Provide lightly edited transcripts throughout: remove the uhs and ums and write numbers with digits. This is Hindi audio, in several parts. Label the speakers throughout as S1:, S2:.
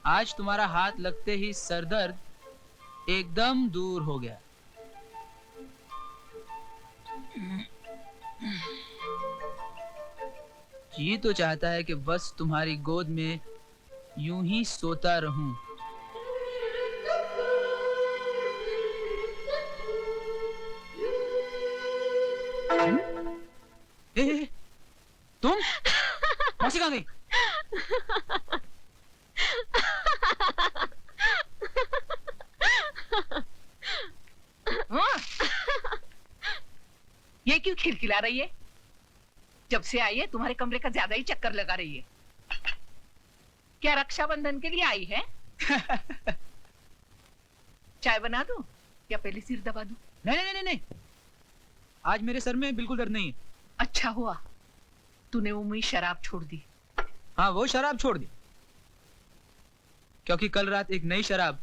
S1: आज तुम्हारा हाथ लगते ही सरदर्द एकदम दूर हो गया। जी तो चाहता है कि बस तुम्हारी गोद में यूं ही सोता रहूं। ए, तुम मौसी कहाँ गई?
S2: ये क्यों खिलखिला रही है? जब से आई है तुम्हारे कमरे का ज्यादा ही चक्कर लगा रही है। क्या रक्षाबंधन के लिए आई है? चाय बना दूं या पहले सिर दबा दूं?
S1: नहीं नहीं नहीं नहीं, आज मेरे सर में बिल्कुल दर्द नहीं है।
S2: अच्छा हुआ तूने वो मुई शराब छोड़ दी।
S1: हाँ, वो शराब छोड़ दी, क्योंकि कल रात एक नई शराब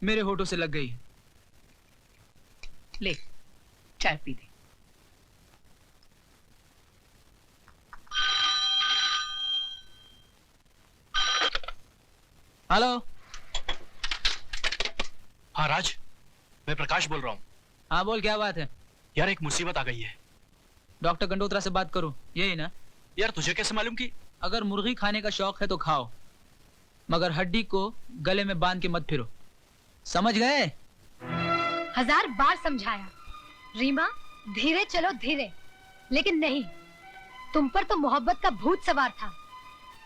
S1: मेरे होठों से लग गई।
S2: ले चाय पी दे।
S1: हेलो।
S3: हाँ राज, मैं प्रकाश बोल रहा हूँ।
S1: हाँ बोल, क्या बात है?
S3: यार एक मुसीबत आ गई है।
S1: डॉक्टर गंडोत्रा से बात करूं, यही ना?
S3: यार तुझे कैसे मालूम कि?
S1: अगर मुर्गी खाने का शौक है तो खाओ, मगर हड्डी को गले में बांध के मत फिरो, समझ गए?
S4: 1000 बार समझाया रीमा, धीरे चलो धीरे, लेकिन नहीं, तुम पर तो मोहब्बत का भूत सवार था।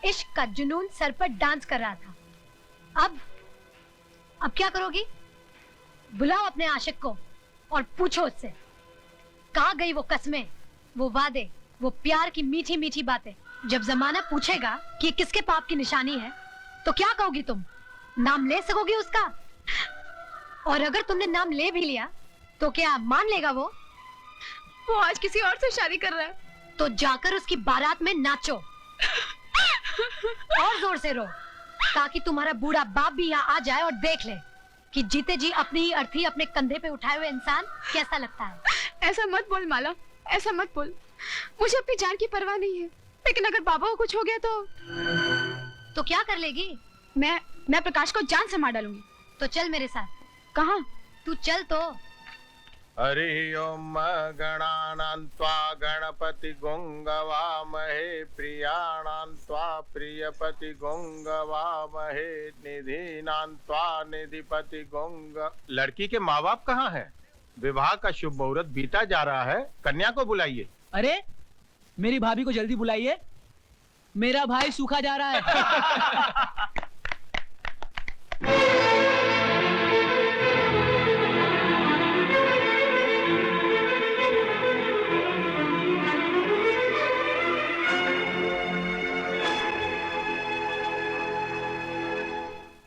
S4: इश्क का जुनून सर पर डांस कर रहा था। अब क्या करोगी? बुलाओ अपने आशिक को और पूछो उससे, कहाँ गई वो कस्में, वो वादे, वो प्यार की मीठी मीठी बातें। जब जमाना पूछेगा कि किसके पाप की निशानी है, तो क्या कहोगी तुम? नाम ले सकोगी उसका? और अगर तुमने नाम ले भी लिया तो क्या मान लेगा वो?
S5: वो आज किसी और से शादी कर रहा है।
S4: तो जाकर उसकी बारात में नाचो और जोर से रो, ताकि तुम्हारा बूढ़ा बाप भी यहाँ आ जाए और देख ले कि जीते जी अपनी ही अर्थी अपने कंधे पे उठाए हुए इंसान कैसा लगता है।
S5: ऐसा मत बोल माला, ऐसा मत बोल। मुझे अपनी जान की परवाह नहीं है, लेकिन अगर बाबा को कुछ हो गया
S4: तो क्या कर लेगी?
S5: मैं प्रकाश को जान से मार डालूंगी।
S4: तो चल मेरे साथ।
S5: कहाँ?
S4: तू चल तो।
S6: हरि ओम गणानान्त्वा गणपति गोंगवामहे प्रियाणान्त्वा प्रियपति गोंगवामहे निधीनान्त्वा निधिपति गोंग। लड़की के माँ बाप कहाँ हैं? विवाह का शुभ मुहूर्त बीता जा रहा है, कन्या को बुलाइए।
S1: अरे मेरी भाभी को जल्दी बुलाइए, मेरा भाई सूखा जा रहा है।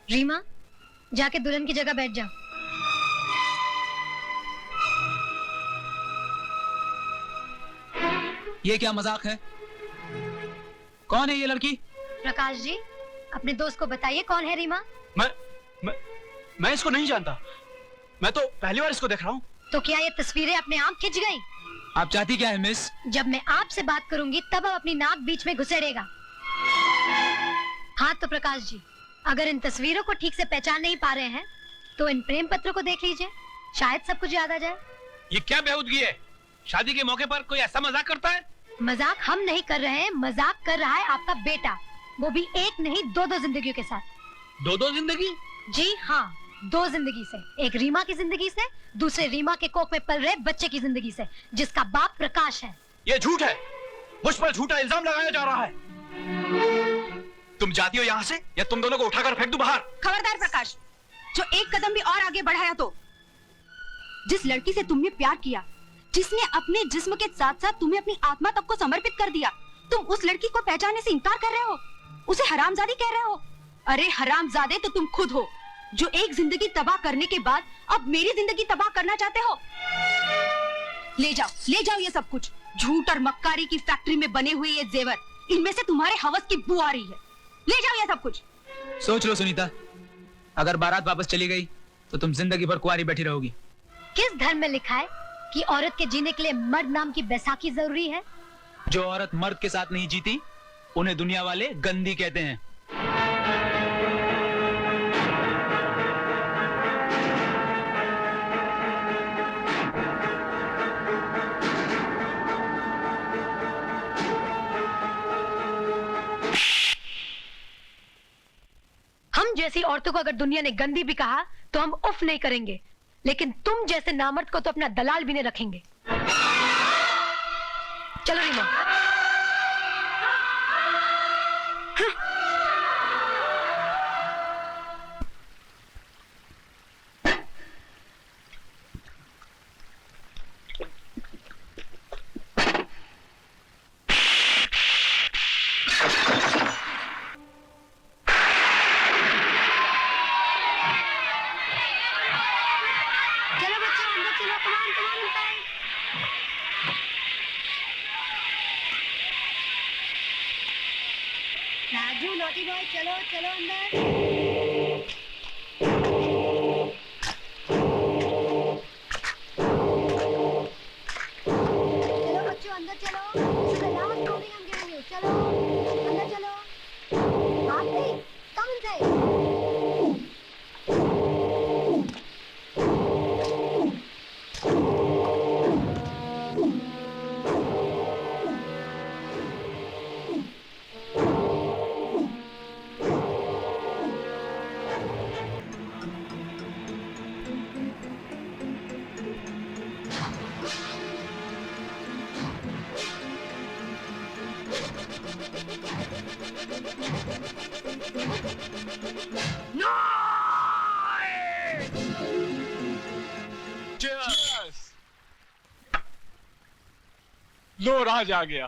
S4: रीमा, जाके दुल्हन की जगह बैठ जाओ।
S1: ये क्या मजाक है? कौन है ये लड़की?
S4: प्रकाश जी, अपने दोस्त को बताइए कौन है रीमा।
S3: मैं इसको नहीं जानता, मैं तो पहली बार इसको देख रहा हूँ।
S4: तो क्या ये तस्वीरें अपने आप खिंच गई?
S1: आप चाहती क्या है मिस?
S4: जब मैं आपसे बात करूंगी तब आप अपनी नाक बीच में घुसेड़ेगा। हाँ तो प्रकाश जी, अगर इन तस्वीरों को ठीक से पहचान नहीं पा रहे हैं तो इन प्रेम पत्रों को देख लीजिए, शायद सब कुछ याद आ जाए।
S3: ये क्या बेहूदगी है? शादी के मौके पर कोई ऐसा मजाक करता है?
S4: मजाक हम नहीं कर रहे हैं, मजाक कर रहा है आपका बेटा, वो भी एक नहीं दो जिंदगियों के साथ।
S3: दो जिंदगी?
S4: जी हाँ, 2 जिंदगी से, एक रीमा की जिंदगी से, दूसरे रीमा के कोख में पल रहे बच्चे की जिंदगी से, जिसका बाप प्रकाश है।
S3: ये झूठ है, मुझ पर झूठा इल्जाम लगाया जा रहा है। तुम जाती हो यहाँ से या तुम दोनों को उठाकर फेंक दूं बाहर।
S5: खबरदार प्रकाश, जो एक कदम भी और आगे बढ़ाया तो। जिस लड़की से तुमने प्यार किया, जिसने अपने जिस्म के साथ साथ तुम्हें अपनी आत्मा तक को समर्पित कर दिया, तुम उस लड़की को पहचानने से इनकार कर रहे हो, उसे हरामजादी कह रहे हो। अरे हरामजादे तो तुम खुद हो, जो एक जिंदगी तबाह करने के बाद अब मेरी जिंदगी तबाह करना चाहते हो। ले जाओ ये सब कुछ। झूठ और मक्कारी की फैक्ट्री में बने हुए ये जेवर, इनमें से तुम्हारे हवस की बू आ रही है। ले जाओ ये सब कुछ।
S1: सोच लो सुनीता, अगर बारात वापस चली गई तो तुम जिंदगी भर कुंवारी बैठी रहोगी।
S4: किस धर्म में लिखा है कि औरत के जीने के लिए मर्द नाम की बैसाखी जरूरी है?
S1: जो औरत मर्द के साथ नहीं जीती उन्हें दुनिया वाले गंदी कहते हैं।
S4: जैसी औरतों को अगर दुनिया ने गंदी भी कहा तो हम उफ नहीं करेंगे, लेकिन तुम जैसे नामर्द को तो अपना दलाल भी नहीं रखेंगे। चलो रीमा। चलो बच्चों अंदर चलो, कमान कमान अंदर। राजू नॉटी बॉय चलो चलो अंदर। चलो बच्चों अंदर चलो, this is the last warning I'm giving you. चलो अंदर चलो। आरती, come inside.
S3: लो राज आ गया।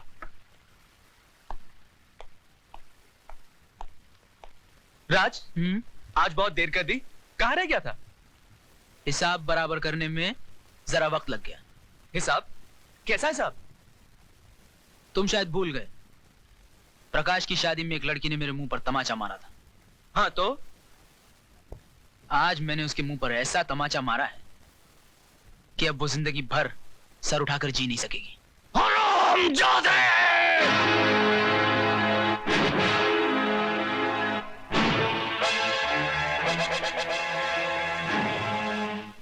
S3: राज, आज बहुत देर कर दी, कहाँ रह गया था?
S1: हिसाब बराबर करने में जरा वक्त लग गया।
S3: हिसाब? कैसा हिसाब?
S1: तुम शायद भूल गए, प्रकाश की शादी में एक लड़की ने मेरे मुंह पर तमाचा मारा था।
S3: हाँ तो?
S1: आज मैंने उसके मुंह पर ऐसा तमाचा मारा है कि अब वो जिंदगी भर सर उठाकर जी नहीं सकेगी।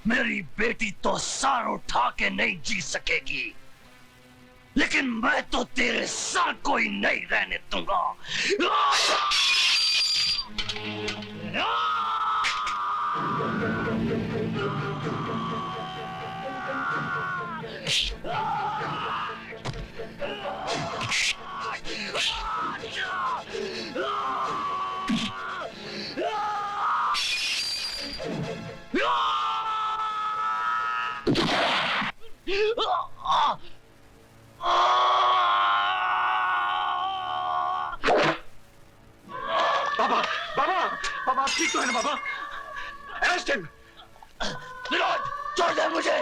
S7: मेरी बेटी तो सर उठा के नहीं जी सकेगी, लेकिन मैं तो तेरे सर को ही नहीं रहने दूंगा।
S3: बाबा, बाबा, बाबा ठीक तो है ना बाबा? Arrest him.
S7: विनोद, छोड़ दे मुझे।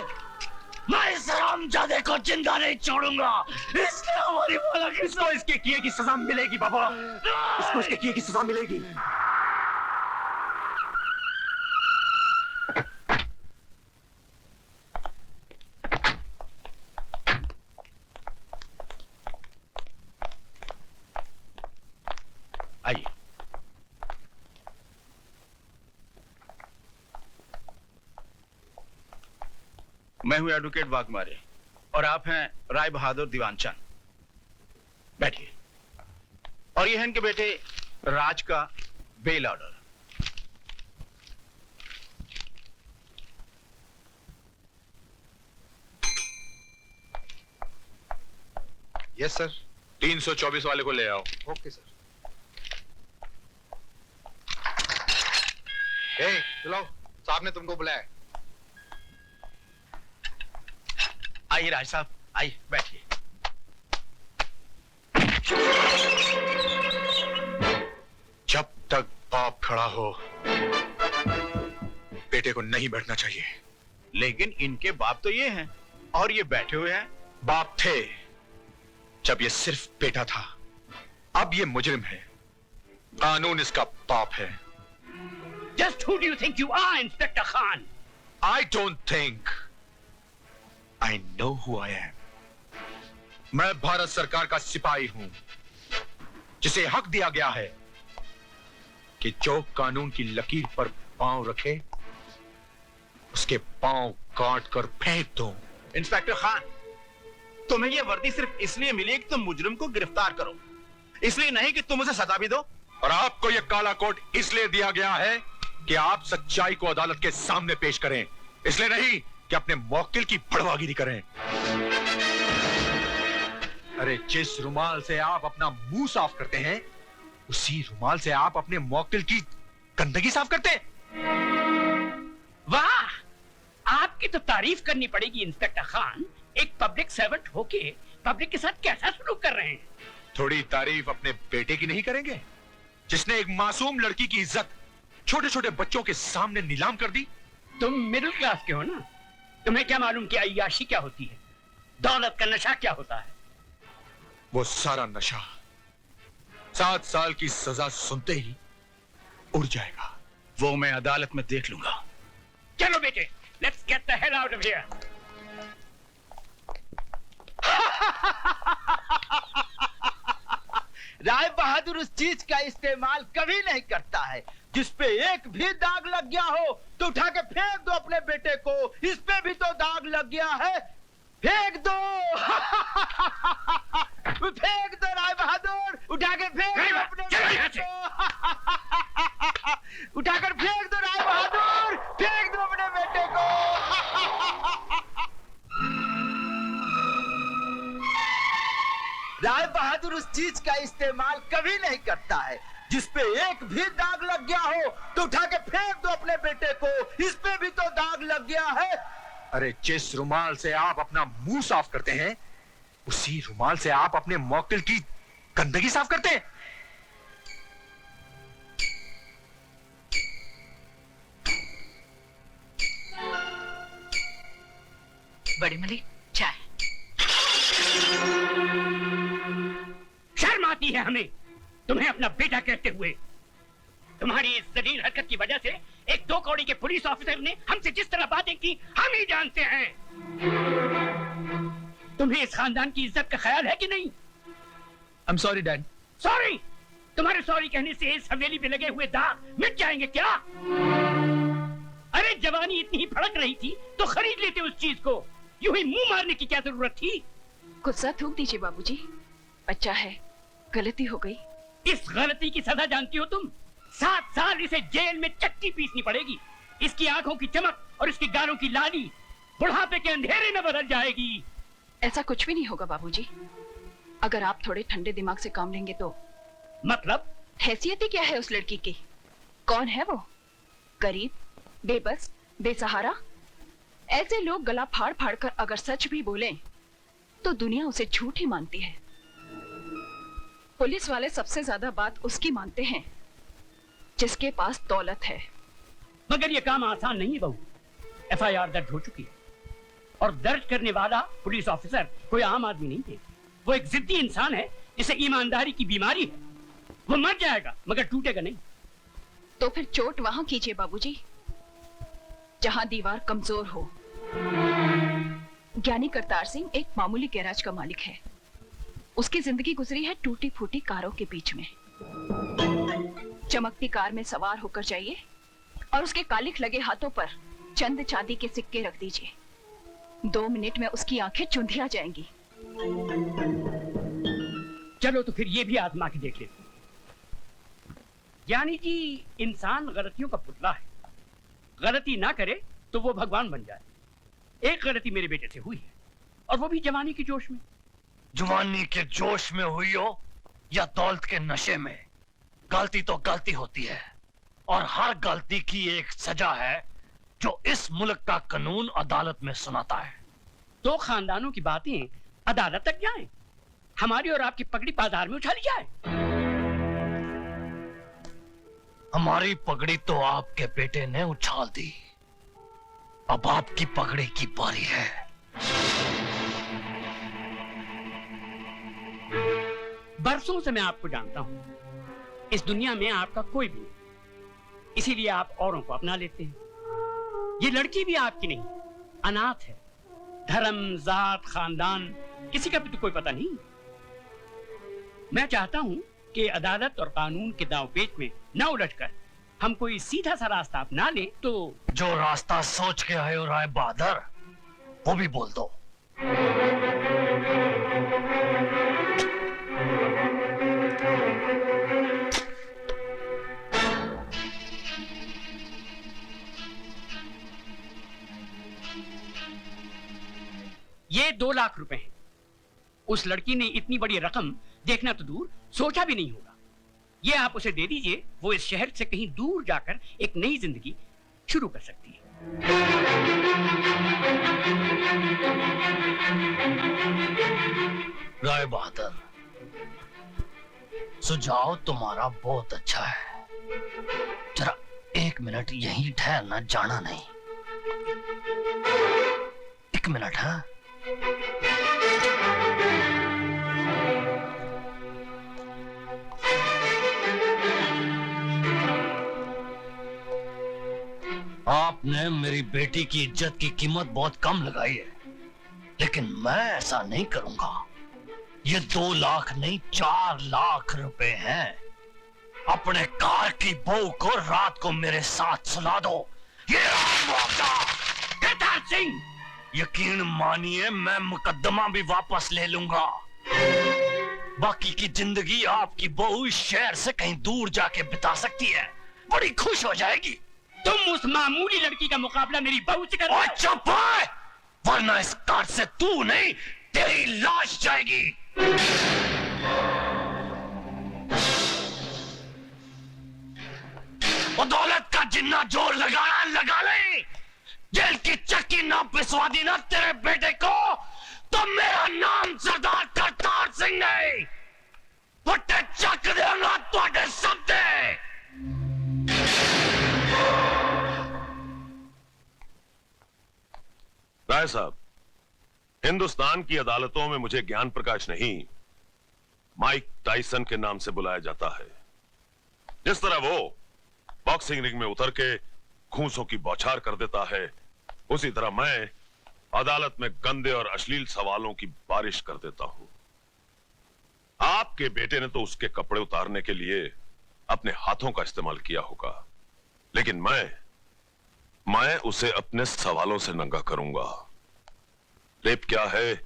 S7: मैं इस हरामजादे को जिंदा नहीं छोड़ूंगा। इसने हमारी माला
S3: इसको इसके किए की सजा मिलेगी बाबा, इसको इसके किए की सजा मिलेगी। आइए।
S6: मैं हूं एडवोकेट वाघमारे और आप हैं राय बहादुर दीवानचंद। बैठिए। और ये है इनके बेटे राज का बेल ऑर्डर।
S3: Yes sir. 324 वाले को ले आओ। Okay sir. चलो, साहब ने तुमको बुलाया।
S6: आइए राज साहब, आइए बैठिए।
S3: जब तक बाप खड़ा हो बेटे को नहीं बैठना चाहिए।
S6: लेकिन इनके बाप तो ये हैं और ये बैठे हुए हैं।
S3: बाप थे जब ये सिर्फ बेटा था, अब ये मुजरिम है। कानून इसका बाप है।
S7: Just who do you think you are, Inspector Khan?
S3: I don't think. I know who I am. मैं भारत सरकार का सिपाही हूं, जिसे हक दिया गया है कि जो कानून की लकीर पर पांव रखे उसके पांव काट कर फेंक दो।
S6: इंस्पेक्टर खान, तुम्हें यह वर्दी सिर्फ इसलिए मिली कि तुम मुजरिम को गिरफ्तार करो, इसलिए नहीं कि तुम उसे सजा भी दो।
S3: और आपको यह काला कोट इसलिए दिया गया है कि आप सच्चाई को अदालत के सामने पेश करें, इसलिए नहीं कि अपने मौकिल की बड़वागिरी करें। अरे जिस रुमाल से आप अपना मुंह साफ करते हैं, उसी रुमाल से आप अपने मौकिल की गंदगी साफ करते हैं।
S8: वाह, आपकी तो तारीफ करनी पड़ेगी इंस्पेक्टर खान। एक पब्लिक सर्वेंट होके पब्लिक के साथ कैसा सलूक कर रहे हैं?
S3: थोड़ी तारीफ अपने बेटे की नहीं करेंगे, जिसने एक मासूम लड़की की इज्जत छोटे छोटे बच्चों के सामने नीलाम कर दी?
S8: तुम मिडिल क्लास के हो ना, तुम्हें क्या मालूम कि अय्याशी क्या होती है, दौलत का नशा क्या होता है।
S3: वो सारा नशा 7 साल की सजा सुनते ही उड़ जाएगा।
S6: वो मैं अदालत में देख लूंगा।
S8: चलो बेटे, let's get the hell out of here.
S9: Rai Bahadur उस चीज का इस्तेमाल कभी नहीं करता है जिस पे एक भी दाग लग गया हो तो उठा के फेंक दो अपने बेटे को। इस पे भी तो दाग लग गया है, फेंक दो। फेंक दो राय बहादुर, उठा के फेंक दो अपने बेटे को। उठाकर फेंक दो राय बहादुर, फेंक दो अपने बेटे को। राय बहादुर उस चीज का इस्तेमाल कभी नहीं करता है जिस पे एक भी दाग लग गया हो तो उठा के फेंक दो अपने बेटे को। इस पे भी तो दाग लग गया है।
S3: अरे जिस रुमाल से आप अपना मुंह साफ करते हैं, उसी रुमाल से आप अपने मौकिल की गंदगी साफ करते हैं।
S2: बड़ी मलिक, चाय।
S8: शर्म आती है हमें तुम्हें अपना बेटा कहते हुए। तुम्हारी इस जलील हरकत की वजह से एक 2 कौड़ी के पुलिस ऑफिसर ने हमसे जिस तरह बातें की हम ही जानते हैं। तुम्हें इस खानदान की इज्जत का ख्याल है कि नहीं?
S1: I'm sorry, Dad.
S8: सॉरी? तुम्हारे सॉरी कहने से इस हवेली पे लगे हुए दाग मिट जाएंगे क्या? अरे जवानी इतनी ही भड़क रही थी तो खरीद लेते उस चीज को। यूं ही मुंह मारने की क्या जरूरत थी?
S5: गुस्सा थूक दीजिए बाबूजी, बच्चा है, गलती हो गई।
S8: इस गलती की सजा जानती हो तुम? 7 साल इसे जेल में चट्टी पीसनी पड़ेगी। इसकी आंखों की चमक और इसकी गालों की लाली बुढ़ापे के अंधेरे में बदल जाएगी।
S5: ऐसा कुछ भी नहीं होगा बाबूजी, अगर आप थोड़े ठंडे दिमाग से काम लेंगे तो।
S8: मतलब?
S5: हैसियत ही क्या है उस लड़की की? कौन है वो? गरीब, बेबस, बेसहारा। ऐसे लोग गला फाड़ फाड़ कर अगर सच भी बोलें तो दुनिया उसे झूठ ही मानती है। पुलिस वाले सबसे ज्यादा बात उसकी मानते हैं जिसके पास दौलत है।
S8: मगर ये काम आसान नहीं है बहू। FIR दर्ज हो चुकी है और दर्ज करने वाला पुलिस ऑफिसर कोई आम आदमी नहीं है। वो एक जिद्दी इंसान है जिसे ईमानदारी की बीमारी है। वो मर जाएगा मगर टूटेगा नहीं।
S5: तो फिर चोट वहां कीजिए बाबूजी जहां दीवार कमजोर हो। ज्ञानी करतार सिंह एक मामूली गैराज का मालिक है। उसकी जिंदगी गुजरी है टूटी फूटी कारों के बीच में। चमकती कार में सवार होकर जाइए और उसके कालिख लगे हाथों पर चंद चांदी के सिक्के रख दीजिए। 2 मिनट में उसकी आंखें चुंधिया जाएंगी।
S8: चलो तो फिर ये भी आजमा के देख लेते। यानी कि इंसान गलतियों का पुतला है। गलती ना करे तो वो भगवान बन जाए। एक गलती मेरे बेटे से हुई है और वो भी जवानी के जोश में।
S7: जवानी के जोश में हुई हो या दौलत के नशे में, गलती तो गलती होती है और हर गलती की एक सजा है जो इस मुल्क का कानून अदालत में सुनाता है।
S8: 2 खानदानों की बातें अदालत तक जाएं, हमारी और आपकी पगड़ी बाजार में उछाली जाए।
S7: हमारी पगड़ी तो आपके बेटे ने उछाल दी, अब आपकी पगड़ी की बारी है।
S8: बरसों से मैं आपको जानता हूं। इस दुनिया में आपका कोई भी नहीं, इसीलिए आप औरों को अपना लेते हैं। ये लड़की भी आपकी नहीं, अनाथ है। धर्म, जात, खानदान किसी का भी तो कोई पता नहीं। मैं चाहता हूं कि अदालत और कानून के दांवपेच में न उलझकर हम कोई सीधा सा रास्ता अपना लें तो।
S7: जो रास्ता सोच के आए हो राय बहादुर, वो भी बोल दो।
S8: ये 2 लाख रुपए हैं। उस लड़की ने इतनी बड़ी रकम देखना तो दूर सोचा भी नहीं होगा। ये आप उसे दे दीजिए, वो इस शहर से कहीं दूर जाकर एक नई जिंदगी शुरू कर सकती है।
S7: राय बहादुर, सुझाव तुम्हारा बहुत अच्छा है। जरा 1 मिनट यहीं ठहरना, जाना नहीं। 1 मिनट। हाँ, आपने मेरी बेटी की इज्जत की कीमत बहुत कम लगाई है, लेकिन मैं ऐसा नहीं करूंगा। ये 2 लाख नहीं 4 लाख रुपए हैं। अपने कार की बहू को रात को मेरे साथ सुला दो। ये केदार सिंह, यकीन मानिए मैं मुकदमा भी वापस ले लूंगा। बाकी की जिंदगी आपकी बहू इस शहर से कहीं दूर जाके बिता सकती है, बड़ी खुश हो जाएगी।
S8: तुम उस मामूली लड़की का मुकाबला मेरी बहू से करो।
S7: चुप है, वरना इस कार से तू नहीं तेरी लाश जाएगी। वो दौलत का जिन्ना जोर लगाना लगा ले। जेल की चक्की ना पिसवा दी ना तेरे बेटे को, तो मेरा नाम सरदार करतार सिंह नहीं। फटे चक देना तुहाडे सबदे।
S10: राय साहब, हिंदुस्तान की अदालतों में मुझे ज्ञान प्रकाश नहीं, माइक टाइसन के नाम से बुलाया जाता है। जिस तरह वो बॉक्सिंग रिंग में उतर के घूंसों की बौछार कर देता है, उसी तरह मैं अदालत में गंदे और अश्लील सवालों की बारिश कर देता हूं। आपके बेटे ने तो उसके कपड़े उतारने के लिए अपने हाथों का इस्तेमाल किया होगा, लेकिन मैं उसे अपने सवालों से नंगा करूंगा। रेप क्या है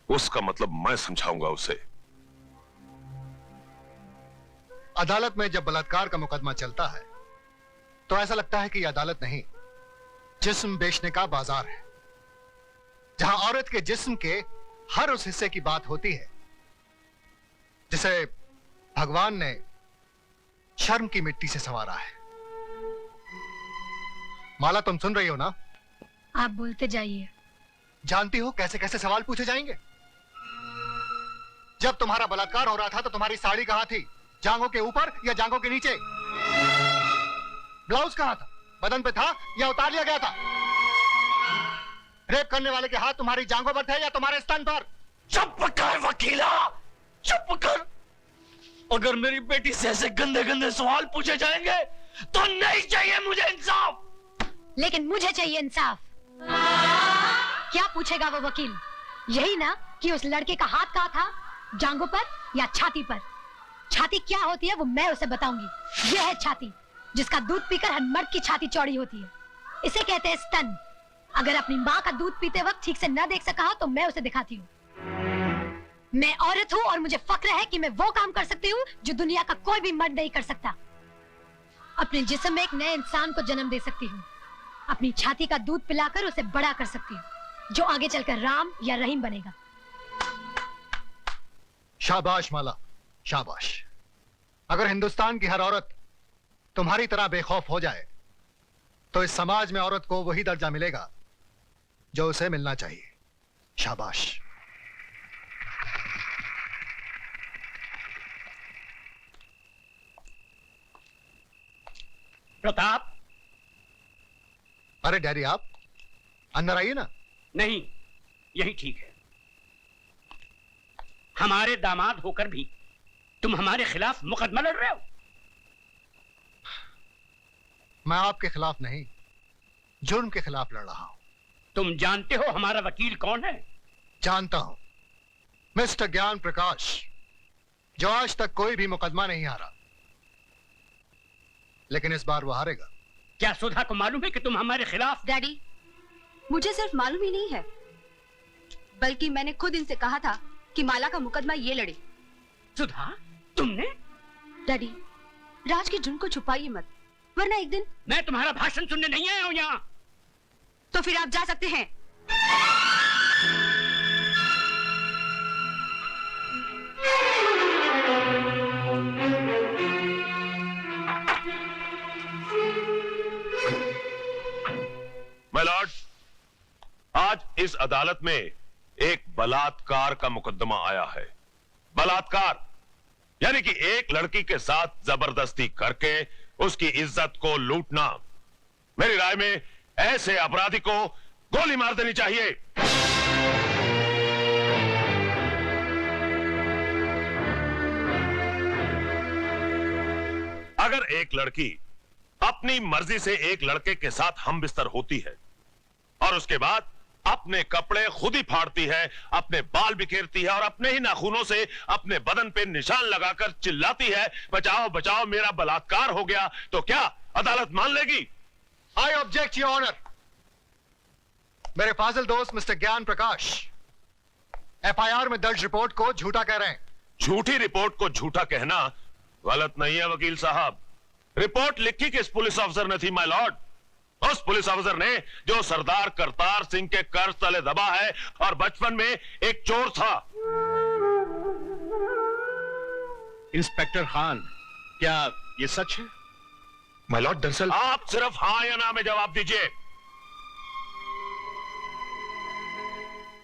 S10: उसका मतलब मैं समझाऊंगा उसे।
S11: अदालत में जब बलात्कार का मुकदमा चलता है तो ऐसा लगता है कि यह अदालत नहीं, जिस्म बेचने का बाजार है, जहां औरत के जिस्म के हर उस हिस्से की बात होती है जिसे भगवान ने शर्म की मिट्टी से संवारा है। माला, तुम सुन रही हो ना?
S4: आप बोलते जाइए।
S11: जानती हो कैसे कैसे सवाल पूछे जाएंगे? जब तुम्हारा बलात्कार हो रहा था तो तुम्हारी साड़ी कहां थी? जांघों के ऊपर या जांघों के नीचे? ब्लाउज कहां था? बदन पे था या उतार लिया गया था? रेप करने वाले के हाथ तुम्हारी जांघों पर थे या तुम्हारे स्तन पर?
S7: चुप कर वकीला, चुप कर। अगर मेरी बेटी से ऐसे गंदे गंदे सवाल पूछे जाएंगे तो नहीं चाहिए मुझे इंसाफ।
S4: लेकिन मुझे चाहिए इंसाफ। क्या पूछेगा वो वकील? यही ना कि उस लड़के का हाथ कहाँ था, जांघों पर या छाती पर? छाती क्या होती है वो मैं उसे बताऊंगी। यह है छाती, जिसका दूध पीकर हर मर्द की छाती चौड़ी होती है। इसे कहते हैं स्तन। अगर अपनी माँ का दूध पीते वक्त ठीक से न देख सका हो तो मैं उसे दिखाती हूँ। मैं औरत हूँ और मुझे फक्र है कि मैं वो काम कर सकती हूँ जो दुनिया का कोई भी मर्द नहीं कर सकता। अपने जिस्म में एक नए इंसान को जन्म दे सकती हूँ। अपनी छाती का दूध पिलाकर उसे बड़ा कर सकती हूँ, जो आगे चलकर राम या रहीम बनेगा।
S11: शाबाश माला, शाबाश। अगर हिंदुस्तान की हर औरत तुम्हारी तरह बेखौफ हो जाए तो इस समाज में औरत को वही दर्जा मिलेगा जो उसे मिलना चाहिए। शाबाश।
S8: प्रताप।
S11: अरे डैडी, आप अंदर आइए ना।
S8: नहीं, यही ठीक है। हमारे दामाद होकर भी तुम हमारे खिलाफ मुकदमा लड़ रहे हो।
S11: मैं आपके खिलाफ नहीं, जुर्म के खिलाफ लड़ रहा हूं।
S8: तुम जानते हो हमारा वकील कौन है?
S11: जानता हूं, मिस्टर ज्ञान प्रकाश, जो आज तक कोई भी मुकदमा नहीं हारा, लेकिन इस बार वो हारेगा।
S8: क्या सुधा को मालूम है कि तुम हमारे खिलाफ?
S5: डैडी, मुझे सिर्फ मालूम ही नहीं है, बल्कि मैंने खुद इनसे कहा था कि माला का मुकदमा ये लड़े।
S8: सुधा, तुमने?
S5: डैडी, राज के जुर्म को छुपाइए मत, वरना एक दिन।
S8: मैं तुम्हारा भाषण सुनने नहीं आया हूं यहाँ।
S5: तो फिर आप जा सकते हैं।
S10: माय लॉर्ड, आज इस अदालत में एक बलात्कार का मुकदमा आया है। बलात्कार यानी कि एक लड़की के साथ जबरदस्ती करके उसकी इज्जत को लूटना। मेरी राय में ऐसे अपराधी को गोली मार देनी चाहिए। अगर एक लड़की अपनी मर्जी से एक लड़के के साथ हम बिस्तर होती है और उसके बाद अपने कपड़े खुद ही फाड़ती है, अपने बाल बिखेरती है और अपने ही नाखूनों से अपने बदन पे निशान लगाकर चिल्लाती है, बचाओ बचाओ मेरा बलात्कार हो गया, तो क्या अदालत मान लेगी?
S11: I object your honour. मेरे फाजिल दोस्त मिस्टर ज्ञान प्रकाश एफआईआर में दर्ज रिपोर्ट को झूठा कह रहे हैं।
S10: झूठी रिपोर्ट को झूठा कहना गलत नहीं है वकील साहब। रिपोर्ट लिखी किस पुलिस अफसर ने थी माय लॉर्ड? उस पुलिस अफसर ने जो सरदार करतार सिंह के कर्ज तले दबा है और बचपन में एक चोर था।
S6: इंस्पेक्टर खान, क्या ये सच है?
S3: माय लॉर्ड, दरअसल
S10: आप सिर्फ हाँ या ना में जवाब दीजिए।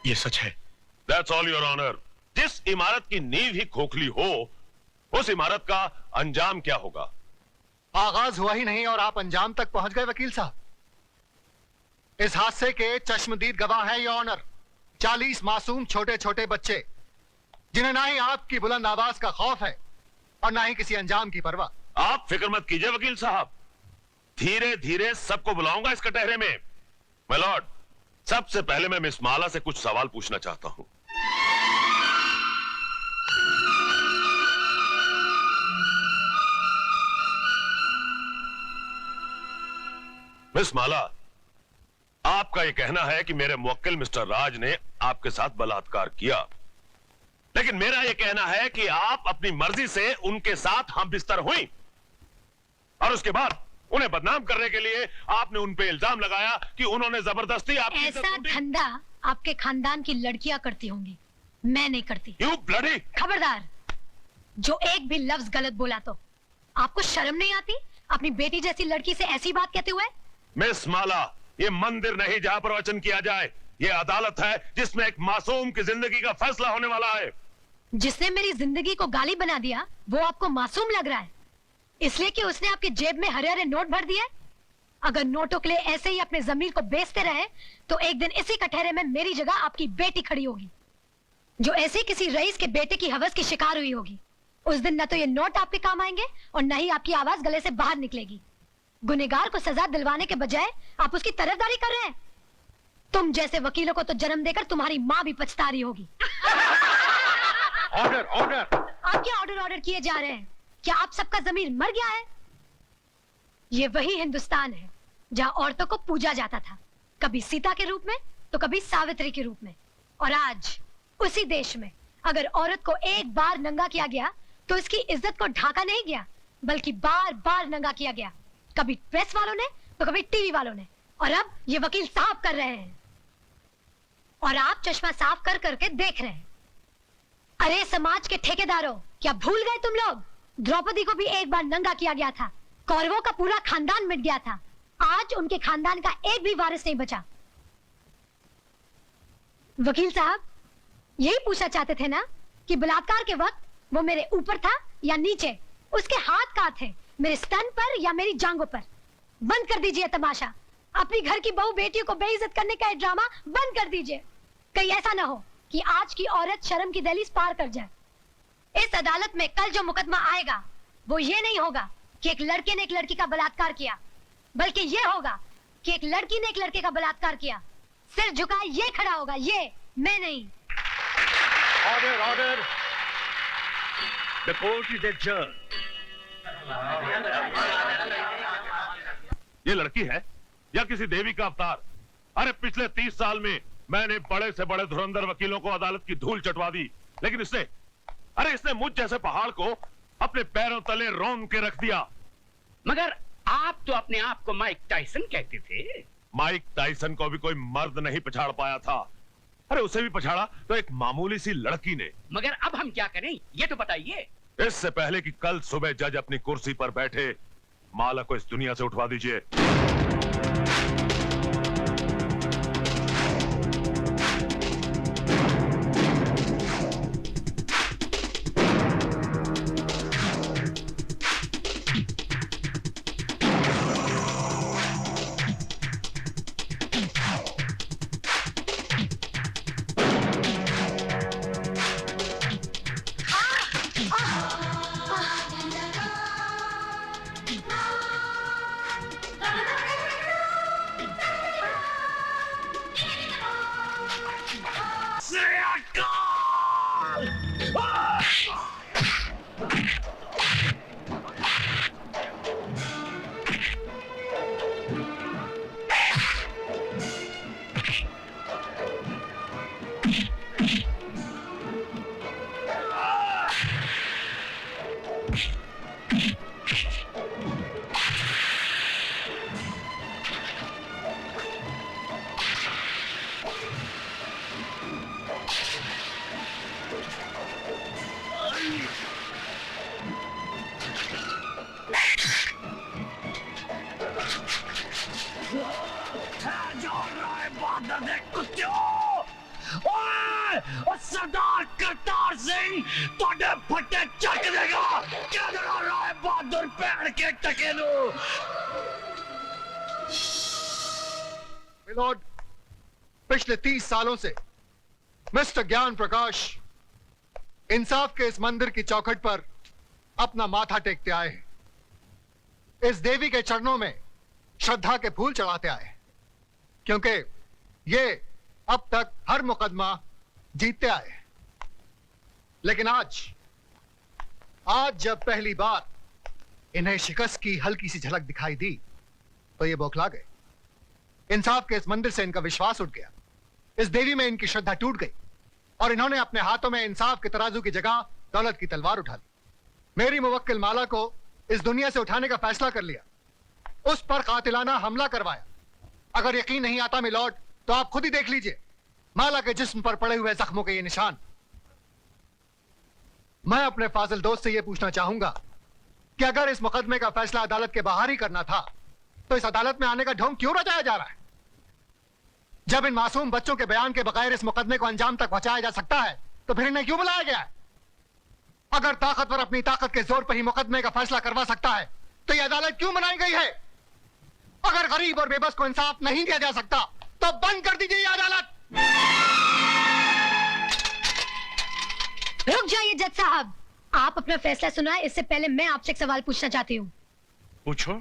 S3: ये सच है।
S10: That's all your honour. जिस इमारत की नींव ही खोखली हो, उस इमारत का अंजाम क्या होगा?
S11: आगाज हुआ ही नहीं और आप अंजाम तक पहुंच गए वकील साहब। इस हादसे के चश्मदीद गवाह हैं योर ऑनर 40 मासूम छोटे छोटे बच्चे, जिन्हें ना ही आपकी बुलंद आवाज का खौफ है और ना ही किसी अंजाम की परवाह।
S10: आप फिक्र मत कीजिए वकील साहब, धीरे धीरे सबको बुलाऊंगा इस कटहरे में। माय लॉर्ड, सबसे पहले मैं मिस माला से कुछ सवाल पूछना चाहता हूं। मिस माला, आपका यह कहना है कि मेरे मुवक्किल मिस्टर राज ने आपके साथ बलात्कार किया, लेकिन मेरा यह कहना है कि आप अपनी मर्जी से उनके साथ हम बिस्तर हुई और उसके बाद उन्हें बदनाम करने के लिए आपने उन पे इल्जाम लगाया कि उन्होंने जबरदस्ती आपकी इज्जत
S4: ऐसा
S10: लूटी।
S4: धंधा आपके खानदान की लड़कियां करती होंगी, मैं नहीं करती।
S10: You bloody!
S4: खबरदार, जो एक भी लफ्ज गलत बोला तो आपको शर्म नहीं आती अपनी बेटी जैसी लड़की से ऐसी बात कहते हुए?
S10: मिस माला, ये मंदिर नहीं जहां पर वचन किया जाए, ये अदालत है जिसमें एक मासूम की जिंदगी का फैसला होने वाला है।
S4: जिसने मेरी जिंदगी को गाली बना दिया वो आपको मासूम लग रहा है, इसलिए कि उसने आपके जेब में हरे हरे नोट भर दिए? अगर नोटों के लिए ऐसे ही अपने जमीर को बेचते रहे तो एक दिन इसी कटहरे में मेरी जगह आपकी बेटी खड़ी होगी, जो ऐसे किसी रईस के बेटे की हवस की शिकार हुई होगी। उस दिन न तो ये नोट आपके काम आएंगे और न ही आपकी आवाज गले से बाहर निकलेगी। गुनहगार को सजा दिलवाने के बजाय आप उसकी तरफदारी कर रहे हैं। तुम जैसे वकीलों को तो जन्म देकर तुम्हारी माँ भी पछता रही होगी।
S6: Order order!
S4: आप क्या ऑर्डर किए जा रहे हैं? क्या आप सबका जमीर मर गया है? ये वही हिंदुस्तान है जहां औरतों को पूजा जाता था, कभी सीता के रूप में तो कभी सावित्री के रूप में। और आज उसी देश में अगर औरत को एक बार नंगा किया गया तो इसकी इज्जत को ढाका नहीं गया, बल्कि बार बार नंगा किया गया, कभी प्रेस वालों ने तो कभी टीवी वालों ने, और अब ये वकील साफ कर रहे हैं और आप चश्मा साफ कर करके देख रहे हैं। अरे समाज के ठेकेदारों, क्या भूल गए तुम लोग? द्रौपदी को भी एक बार नंगा किया गया था, कौरवों का पूरा खानदान मिट गया था, आज उनके खानदान का एक भी वारिस नहीं बचा। वकील साहब, यही पूछना चाहते थे ना कि बलात्कार के वक्त वो मेरे ऊपर था या नीचे? उसके हाथ कहाँ थे, मेरे स्तन पर या मेरी जांघों पर? बंद कर दीजिए तमाशा, अपनी घर की बहू बेटियों को बेइज्जत करने का ड्रामा बंद कर दीजिए। कहीं ऐसा ना हो कि आज की औरत शर्म की दहलीज पार कर जाए। इस अदालत में कल जो मुकदमा आएगा वो ये नहीं होगा कि एक लड़के ने एक लड़की का बलात्कार किया, बल्कि ये होगा कि एक लड़की ने एक लड़के का बलात्कार किया। सिर झुकाए ये खड़ा होगा, ये मैं नहीं।
S6: Order order! The court is adjourned.
S10: ये लड़की है या किसी देवी का अवतार? अरे पिछले 30 साल में मैंने बड़े से बड़े धुरंधर वकीलों को अदालत की धूल चटवा दी, लेकिन इसने मुझ जैसे पहाड़ को अपने पैरों तले रोन के रख दिया।
S8: मगर आप तो अपने आप को माइक टाइसन कहते थे।
S10: माइक टाइसन को भी कोई मर्द नहीं पछाड़ पाया था। अरे उसे भी पछाड़ा तो एक मामूली सी लड़की ने।
S8: मगर अब हम क्या करें ये तो बताइए।
S10: इससे पहले कि कल सुबह जज अपनी कुर्सी पर बैठे, माला को इस दुनिया से उठवा दीजिए।
S7: और सरदार करतार सिंह तोड़े फटे चक देगा। क्या रहा है बहादुर पैर के टकेलू।
S11: मिलोड, पिछले 30 सालों से मिस्टर ज्ञान प्रकाश इंसाफ के इस मंदिर की चौखट पर अपना माथा टेकते आए हैं, इस देवी के चरणों में श्रद्धा के फूल चढ़ाते आए हैं, क्योंकि ये अब तक हर मुकदमा जीतते आए हैं। लेकिन आज जब पहली बार इन्हें शिकस्त की हल्की सी झलक दिखाई दी तो ये बौखला गए। इंसाफ के इस मंदिर से इनका विश्वास उठ गया, इस देवी में इनकी श्रद्धा टूट गई और इन्होंने अपने हाथों में इंसाफ के तराजू की जगह दौलत की तलवार उठा ली। मेरी मुवक्किल माला को इस दुनिया से उठाने का फैसला कर लिया, उस पर कातिलाना हमला करवाया। अगर यकीन नहीं आता मिलॉर्ड तो आप खुद ही देख लीजिए माला के जिस्म पर पड़े हुए जख्मों के ये निशान। मैं अपने फाजिल दोस्त से यह पूछना चाहूंगा कि अगर इस मुकदमे का फैसला अदालत के बाहर ही करना था तो इस अदालत में आने का ढोंग क्यों रचाया जा रहा है? जब इन मासूम बच्चों के बयान के बगैर इस मुकदमे को अंजाम तक पहुंचाया जा सकता है तो फिर इन्हें क्यों बुलाया गया है? अगर ताकतवर अपनी ताकत के जोर पर ही मुकदमे का फैसला करवा सकता है तो यह अदालत क्यों बनाई गई है? अगर गरीब और बेबस को इंसाफ नहीं दिया जा सकता तो बंद कर दीजिए यह अदालत।
S4: रुक जाइए जज साहब, आप अपना फैसला सुनाएं, इससे पहले मैं आपसे एक सवाल पूछना चाहती हूँ।
S6: पूछो।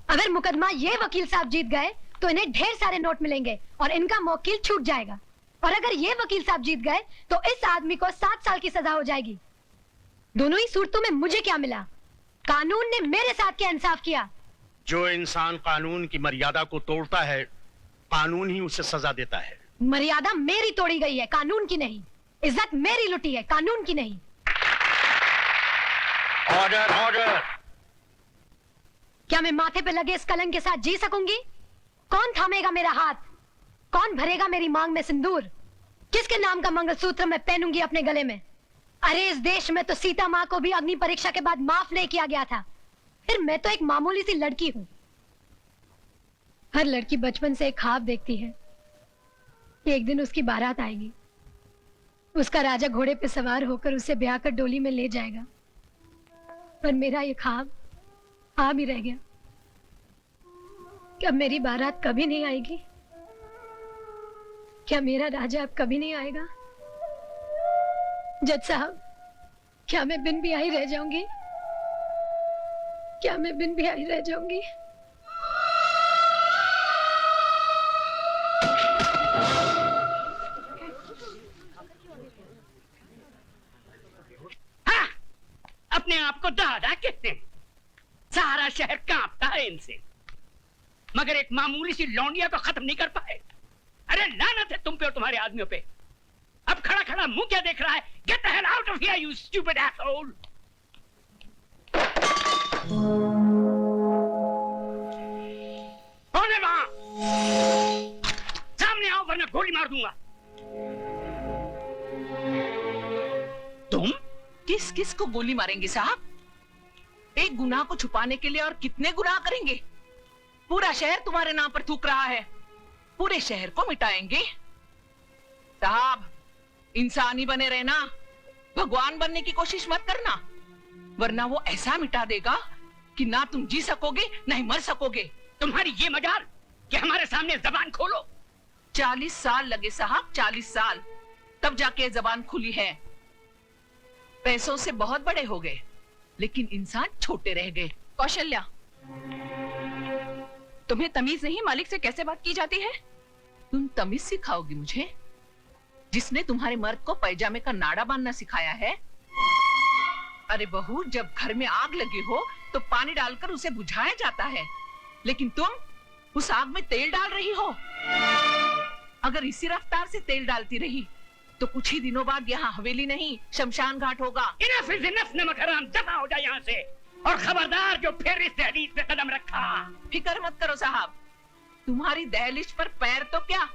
S4: अगर मुकदमा ये वकील साहब जीत गए तो इन्हें ढेर सारे नोट मिलेंगे और इनका मौकिल छूट जाएगा, और अगर ये वकील साहब जीत गए तो इस आदमी को 7 साल की सजा हो जाएगी। दोनों ही सूरतों में मुझे क्या मिला? कानून ने मेरे साथ क्या इंसाफ किया?
S6: जो इंसान कानून की मर्यादा को तोड़ता है कानून ही उसे सजा देता है।
S4: मर्यादा मेरी तोड़ी गई है, कानून की नहीं। इज्जत मेरी लुटी है, कानून की नहीं।
S6: Order order.
S4: क्या मैं माथे पे लगे इस कलंक के साथ जी सकूंगी? कौन थामेगा मेरा हाथ? कौन भरेगा मेरी मांग में सिंदूर? किसके नाम का मंगलसूत्र मैं पहनूंगी अपने गले में? अरे इस देश में तो सीता माँ को भी अग्नि परीक्षा के बाद माफ नहीं किया गया था, फिर मैं तो एक मामूली सी लड़की हूँ। हर लड़की बचपन से एक ख्वाब देखती है कि एक दिन उसकी बारात आएगी, उसका राजा घोड़े पे सवार होकर उसे ब्याह कर डोली में ले जाएगा। पर मेरा ये ख्वाब ख्वाब ही रह गया। क्या मेरी बारात कभी नहीं आएगी? क्या मेरा राजा अब कभी नहीं आएगा? जज साहब, क्या मैं बिन ब्याही रह जाऊंगी? क्या मैं बिन ब्याही रह जाऊंगी?
S8: हाँ, अपने आप को दादा कहते हैं। सारा शहर कांपता है इनसे, मगर एक मामूली सी लौंडिया को खत्म नहीं कर पाए। अरे लानत है तुम पे और तुम्हारे आदमियों पे। अब खड़ा खड़ा मुंह क्या देख रहा है? Gate the hell out of here you stupid asshole. कौन है वहां? सामने आओ वरना गोली मार दूंगा।
S2: तुम किस किस को गोली मारेंगे साहब? एक गुनाह को छुपाने के लिए और कितने गुनाह करेंगे? पूरा शहर तुम्हारे नाम पर थूक रहा है, पूरे शहर को मिटाएंगे। साहब, इंसानी बने रहना, भगवान बनने की कोशिश मत करना, वरना वो ऐसा मिटा देगा कि ना तुम जी सकोगे ना ही मर सकोगे।
S8: तुम्हारी ये मजाल कि हमारे सामने जबान खोलो।
S2: 40 साल लगे साहब, 40 साल, तब जाके जबान खुली है। पैसों से बहुत बड़े हो गए लेकिन इंसान छोटे रह गए।
S5: कौशल्या, तुम्हें तमीज नहीं मालिक से कैसे बात की जाती है?
S2: तुम तमीज सिखाओगी मुझे? जिसने तुम्हारे मर्द को पैजामे का नाड़ा बांधना सिखाया है? अरे बहू, जब घर में आग लगी हो तो पानी डालकर उसे बुझाया जाता है, लेकिन तुम उस आग में तेल डाल रही हो। अगर इसी रफ्तार से तेल डालती रही तो कुछ ही दिनों बाद यहाँ हवेली नहीं शमशान घाट होगा।
S8: इनफ इज इनफ, नमक हराम, दफा हो जाए यहाँ से। और खबरदार जो फिर इस दहलीज पे कदम रखा।
S2: फिक्र मत करो साहब, तुम्हारी दहलीज पर पैर तो क्या,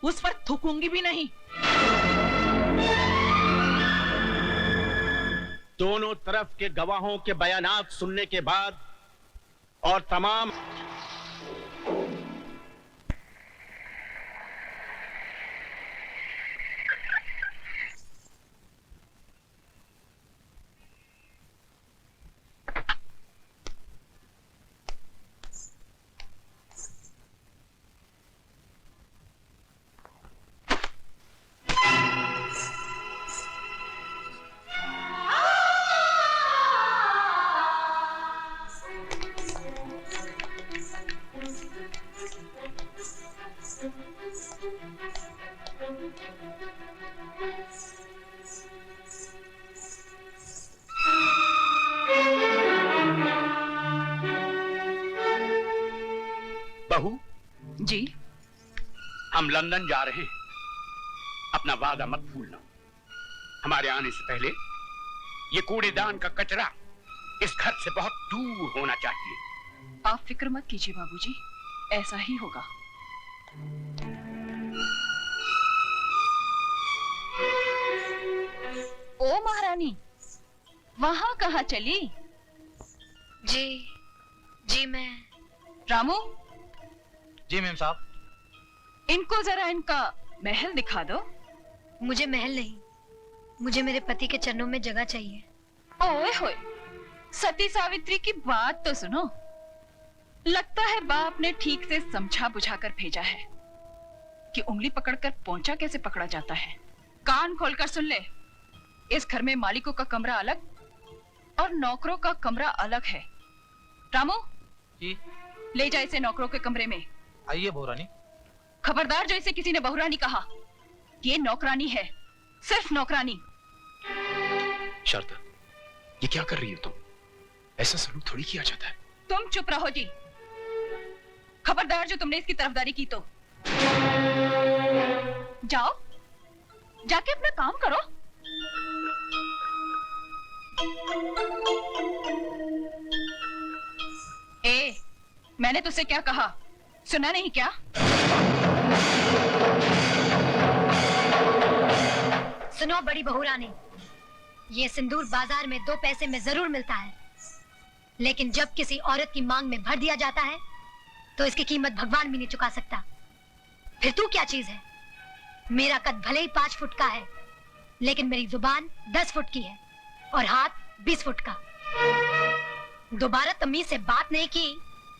S2: उस पर थूकूंगी भी नहीं।
S6: दोनों तरफ के गवाहों के बयानात सुनने के बाद और तमाम
S8: बहू,
S2: जी।
S8: हम लंदन जा रहे हैं। अपना वादा मत भूलना। हमारे आने से पहले ये कूड़ेदान का कचरा इस घर से बहुत दूर होना चाहिए।
S2: आप फिक्र मत कीजिए बाबूजी, ऐसा ही होगा। ओ महारानी, वहां कहाँ चली?
S4: जी मैं।
S2: रामू,
S1: जी मैम साहब।
S2: इनको जरा इनका महल दिखा दो।
S4: मुझे महल नहीं, मुझे मेरे पति के चरणों में जगह चाहिए।
S2: ओए होए, सती सावित्री की बात तो सुनो। लगता है बाप ने ठीक से समझा बुझा कर भेजा है कि उंगली पकड़कर पोंछा कैसे पकड़ा जाता है। कान खोलकर सुन ले, इस घर में मालिकों का कमरा अलग और नौकरों का कमरा अलग है। रामू
S1: जी।
S2: ले जा इसे नौकरों के कमरे में।
S1: आइए बहुरानी।
S2: खबरदार जो इसे किसी ने बहुरानी कहा, ये नौकरानी है, सिर्फ नौकरानी।
S6: शारदा, ये क्या कर रही हो तुम? ऐसा सलूक थोड़ी किया जाता है।
S2: तुम चुप रहो जी। खबरदार जो तुमने इसकी तरफदारी की तो जाओ, जाके अपना काम करो। ए, मैंने तुझसे क्या कहा, सुना नहीं क्या?
S4: सुनो बड़ी बहुरानी, ये सिंदूर बाजार में 2 पैसे में जरूर मिलता है, लेकिन जब किसी औरत की मांग में भर दिया जाता है तो इसकी कीमत भगवान भी नहीं चुका सकता। फिर तू क्या चीज है? मेरा कद भले ही 5 फुट का है, लेकिन मेरी जुबान 10 फुट की है और हाथ 20 फुट का। दोबारा तमीज से बात नहीं की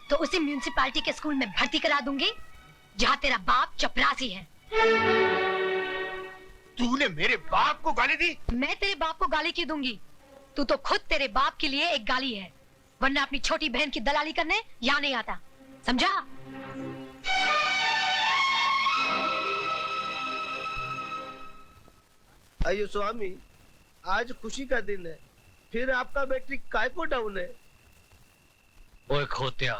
S4: तो उसी म्यूनिसिपालिटी के स्कूल में भर्ती करा दूंगी जहाँ तेरा बाप चपरासी है।
S6: तूने मेरे बाप को गाली दी?
S4: मैं तेरे बाप को गाली क्यों दूंगी? तू तो खुद तेरे बाप के लिए एक गाली है, वरना अपनी छोटी बहन की दलाली करने यहाँ नहीं आता, समझा?
S9: अयो स्वामी, आज खुशी का दिन है, फिर आपका बैटरी काय को डाउन है?
S7: ओए खोत्या,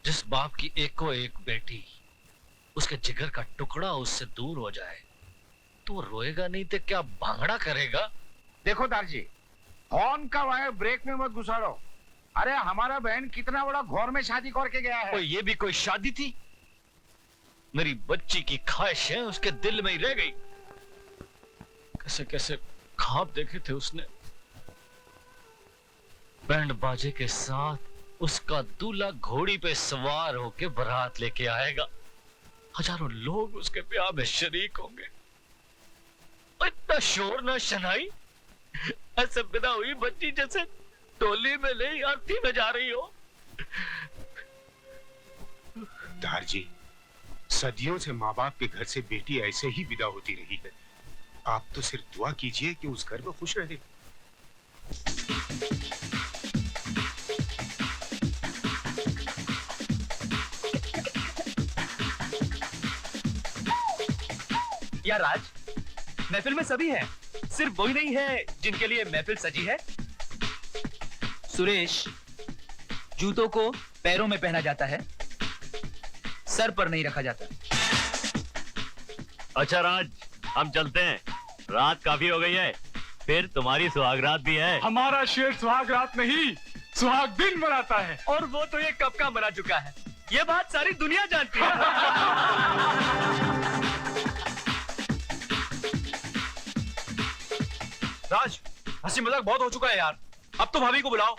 S7: जिस बाप की एको एक बेटी उसके जिगर का टुकड़ा उससे दूर हो जाए तो रोएगा नहीं तो क्या भांगड़ा करेगा?
S6: देखो दारजी, हॉर्न का वायर ब्रेक में मत घुसाड़ो। अरे हमारा बहन कितना बड़ा घौर में शादी करके गया है।
S7: ओए ये भी कोई शादी थी? मेरी बच्ची की ख्वाहिशें उसके दिल में ही रह गई। कैसे कैसे ख्वाब देखे थे उसने। बैंड बाजे के साथ उसका दूल्हा घोड़ी पे सवार होके बारात लेके आएगा, हजारों लोग उसके ब्याह में शरीक होंगे। इतना शोर ना शनाई, ऐसे बिना हुई बच्ची जैसे टोली में नहीं आरती में जा रही हो।
S3: दारजी, सदियों से माँ बाप के घर से बेटी ऐसे ही विदा होती रही है। आप तो सिर्फ दुआ कीजिए कि उस घर में खुश रहे।
S12: या राज, महफिल में सभी हैं, सिर्फ वही नहीं है जिनके लिए महफिल सजी है।
S1: सुरेश, जूतों को पैरों में पहना जाता है, सर पर नहीं रखा जाता।
S13: अच्छा राज, हम चलते हैं, रात काफी हो गई है, फिर तुम्हारी सुहागरात भी है।
S14: हमारा शेर सुहागरात नहीं, सुहाग दिन मनाता है।
S12: और वो तो ये कब का मना चुका है, ये बात सारी दुनिया जानती है।
S6: राज, हंसी मजाक बहुत हो चुका है यार, अब तो भाभी को बुलाओ।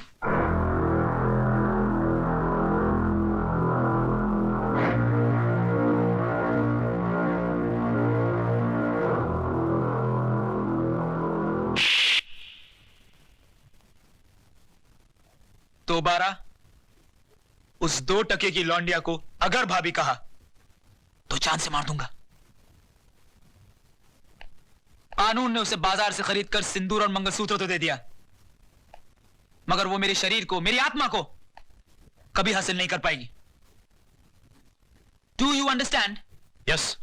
S1: दोबारा उस 2 टके की लौंडिया को अगर भाभी कहा तो जान से मार दूंगा। कानून ने उसे बाजार से खरीद कर सिंदूर और मंगलसूत्र तो दे दिया, मगर वो मेरे शरीर को, मेरी आत्मा को कभी हासिल नहीं कर पाएगी। Do you understand?
S6: Yes,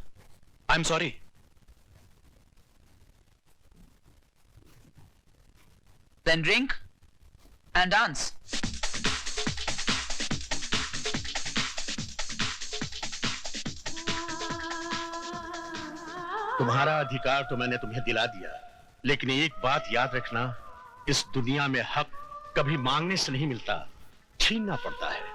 S6: I am sorry.
S1: Then drink and dance.
S6: तुम्हारा अधिकार तो मैंने तुम्हें दिला दिया, लेकिन एक बात याद रखना, इस दुनिया में हक कभी मांगने से नहीं मिलता, छीनना पड़ता है।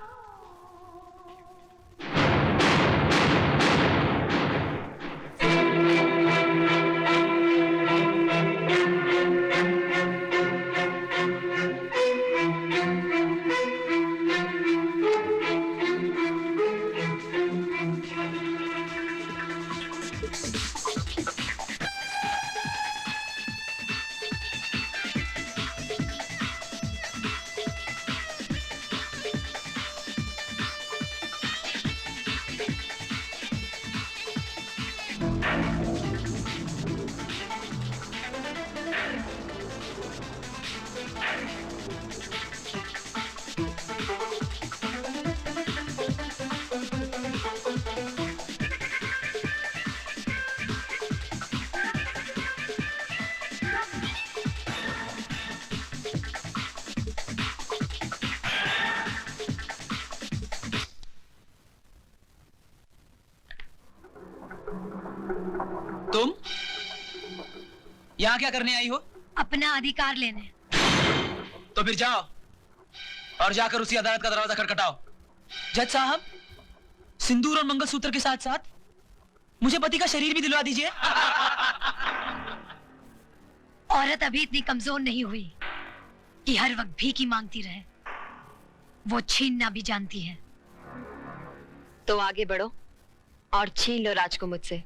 S1: तुम यहाँ क्या करने आई हो?
S4: अपना अधिकार लेने।
S1: तो फिर जाओ और जाकर उसी अदालत का दरवाजा खटखटाओ। जज साहब, सिंदूर और मंगलसूत्र के साथ साथ मुझे पति का शरीर भी दिलवा दीजिए।
S4: औरत अभी इतनी कमजोर नहीं हुई कि हर वक्त भीख मांगती रहे। वो छीनना भी जानती है।
S15: तो आगे बढ़ो और छीन लो राज को मुझसे।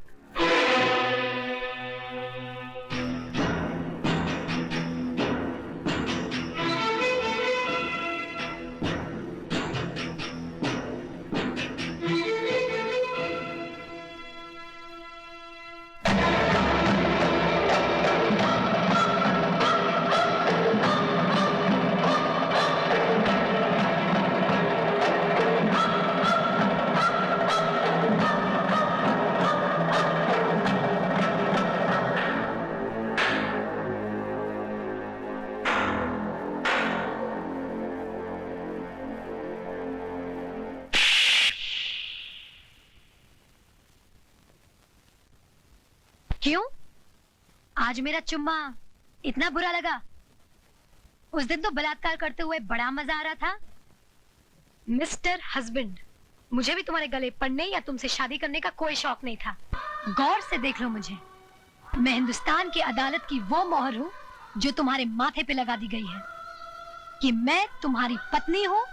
S4: क्यों? आज मेरा चुम्मा इतना बुरा लगा? उस दिन तो बलात्कार करते हुए बड़ा मजा आ रहा था। मिस्टर हस्बैंड, मुझे भी तुम्हारे गले पड़ने या तुमसे शादी करने का कोई शौक नहीं था। गौर से देख लो मुझे। मैं हिंदुस्तान की अदालत की वो मोहर हूँ जो तुम्हारे माथे पे लगा दी गई है कि मैं तुम्हारी पत्नी हूँ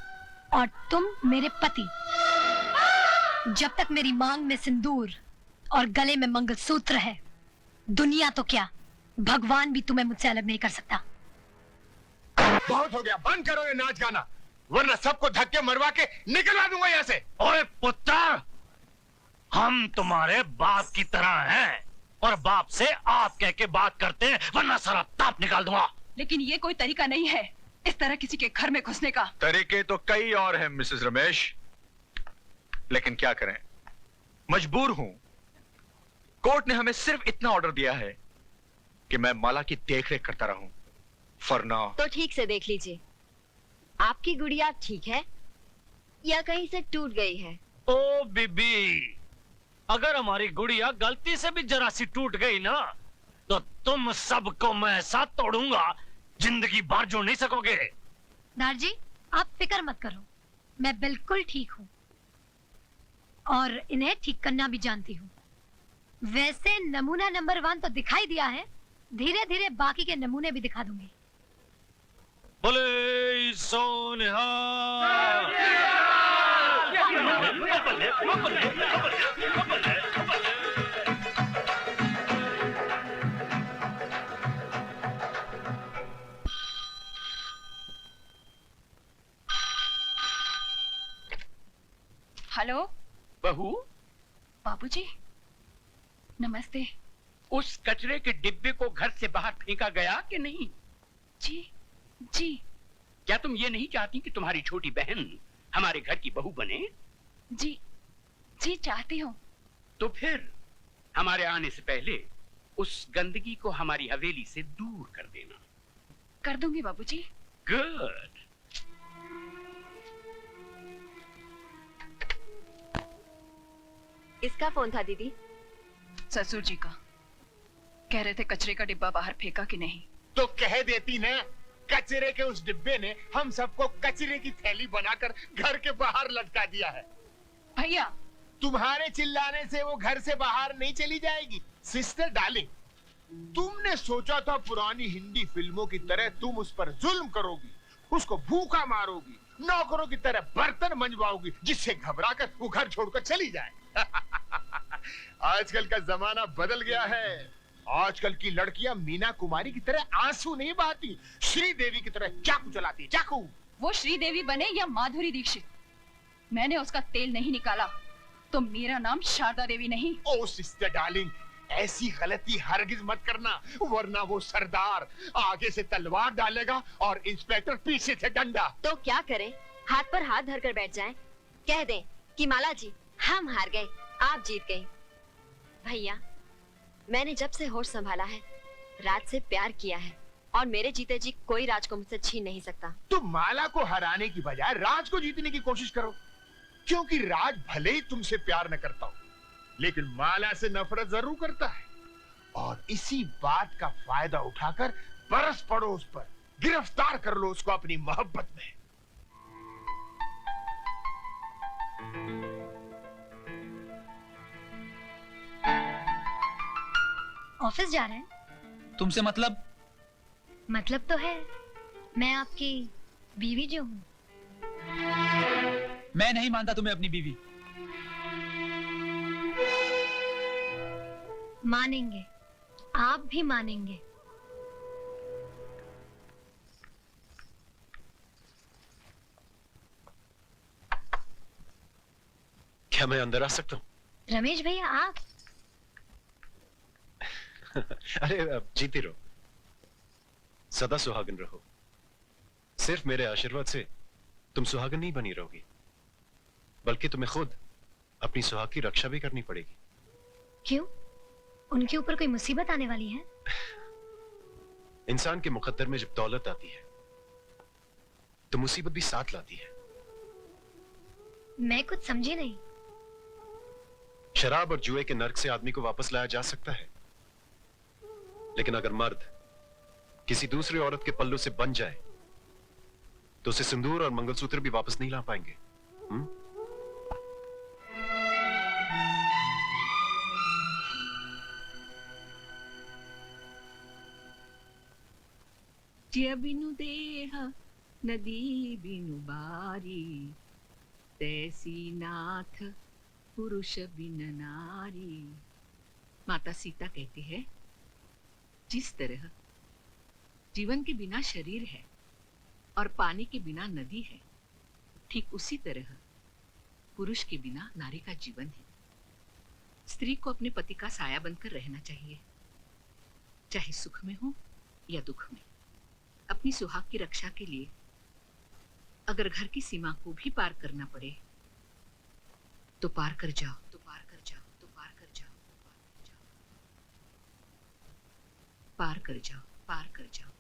S4: और तुम मेरे पति। जब तक मेरी मांग में सिंदूर और गले में मंगलसूत्र है, दुनिया तो क्या, भगवान भी तुम्हें मुझसे अलग नहीं कर सकता।
S11: बहुत हो गया, बंद करो ये नाच गाना, वरना सबको धक्के मरवा के निकलवा दूंगा यहाँ से।
S7: ओए पुत्र, हम तुम्हारे बाप की तरह हैं और बाप से आप कह के बात करते हैं, वरना सारा ताप निकाल दूंगा।
S5: लेकिन ये कोई तरीका नहीं है इस तरह किसी के घर में घुसने का।
S3: तरीके तो कई और हैं मिसेस रमेश, लेकिन क्या करें, मजबूर हूं। कोर्ट ने हमें सिर्फ इतना ऑर्डर दिया है कि मैं माला की देखरेख करता रहूं। For now.
S15: तो ठीक से देख लीजिए, आपकी गुड़िया ठीक है या कहीं से टूट गई है?
S7: ओ बीबी, अगर हमारी गुड़िया गलती से भी जरा सी टूट गई ना, तो तुम सबको मैं ऐसा तोड़ूंगा, जिंदगी भर जोड़ नहीं सकोगे।
S4: दार जी, आप फिक्र मत करो, मैं बिल्कुल ठीक हूँ और इन्हें ठीक करना भी जानती हूँ। वैसे नमूना नंबर 1 तो दिखाई दिया है, धीरे धीरे बाकी के नमूने भी दिखा दूंगी।
S7: बोले सोनिहा।
S2: हेलो
S8: बहू,
S2: बाबूजी, नमस्ते।
S8: उस कचरे के डिब्बे को घर से बाहर फेंका गया कि नहीं?
S2: जी जी।
S8: क्या तुम ये नहीं चाहती कि तुम्हारी छोटी बहन हमारे घर की बहू बने?
S2: जी जी चाहती हूँ।
S8: तो फिर हमारे आने से पहले उस गंदगी को हमारी हवेली से दूर कर देना।
S2: कर दूंगी बाबूजी।
S8: गुड।
S15: इसका फोन था दीदी?
S2: ससुर जी का। कह रहे थे कचरे का डिब्बा बाहर फेंका कि नहीं?
S11: तो कह देती ना, कचरे के उस डिब्बे ने हम सबको कचरे की थैली बनाकर घर के बाहर लटका दिया है।
S2: भैया,
S11: तुम्हारे चिल्लाने से वो घर से बाहर नहीं चली जाएगी। सिस्टर डार्लिंग, तुमने सोचा था पुरानी हिंदी फिल्मों की तरह तुम उस पर जुल्म करोगी, उसको भूखा मारोगी, नौकरों की तरह बर्तन मंजवाओगी, जिससे घबराकर वो घर छोड़कर चली जाए। आजकल का जमाना बदल गया है। आजकल की लड़कियां मीना कुमारी की तरह आंसू नहीं बहाती, श्रीदेवी की तरह चाकू चलाती, चाकू।
S2: वो श्रीदेवी बने या माधुरी दीक्षित, मैंने उसका तेल नहीं निकाला तो मेरा नाम शारदा देवी नहीं।
S11: ओ सिस्टर डार्लिंग, ऐसी गलती हरगिज मत करना, वरना वो सरदार आगे से तलवार डालेगा और इंस्पेक्टर पीछे से डंडा।
S15: तो क्या करें? हाथ पर हाथ धरकर बैठ जाएं? कह दें कि माला जी हम हार गए, आप जीत गए। भैया, मैंने जब से होश संभाला है राज से प्यार किया है और मेरे जीते जी कोई राज को मुझसे छीन नहीं सकता।
S11: तुम माला को हराने की बजाय राज को जीतने की कोशिश करो, क्योंकि राज भले ही तुमसे प्यार न करता हो, लेकिन माला से नफरत जरूर करता है। और इसी बात का फायदा उठाकर बरस पड़ो उस पर, गिरफ्तार कर लो उसको अपनी मोहब्बत में।
S4: ऑफिस जा रहे हैं?
S1: तुमसे मतलब?
S4: मतलब तो है, मैं आपकी बीवी जो हूँ।
S1: मैं नहीं मानता तुम्हें अपनी बीवी।
S4: मानेंगे, आप भी मानेंगे।
S16: क्या मैं अंदर आ सकता हूँ?
S4: रमेश भैया, आप?
S16: अरे जीती रहो, सदा सुहागन रहो। सिर्फ मेरे आशीर्वाद से तुम सुहागन नहीं बनी रहोगी, बल्कि तुम्हें खुद अपनी सुहाग की रक्षा भी करनी पड़ेगी।
S4: क्यों? उनके ऊपर कोई मुसीबत आने वाली है?
S16: इंसान के मुकद्दर में जब दौलत आती है तो मुसीबत भी साथ लाती है।
S4: मैं कुछ समझी नहीं।
S16: शराब और जुए के नर्क से आदमी को वापस लाया जा सकता है, लेकिन अगर मर्द किसी दूसरी औरत के पल्लू से बन जाए तो उसे सिंदूर और मंगलसूत्र भी वापस नहीं ला पाएंगे।
S2: जिया बिनु देह नदी बिनु बारी, तैसी नाथ पुरुष बिन नारी। माता सीता कहती है, जिस तरह जीवन के बिना शरीर है और पानी के बिना नदी है, ठीक उसी तरह पुरुष के बिना नारी का जीवन है। स्त्री को अपने पति का साया बनकर रहना चाहिए, चाहे सुख में हो या दुख में। अपनी सुहाग की रक्षा के लिए अगर घर की सीमा को भी पार करना पड़े तो पार कर जाओ, तो पार कर जाओ, तो पार कर जाओ, पार कर जाओ, पार कर जाओ, पार कर जाओ।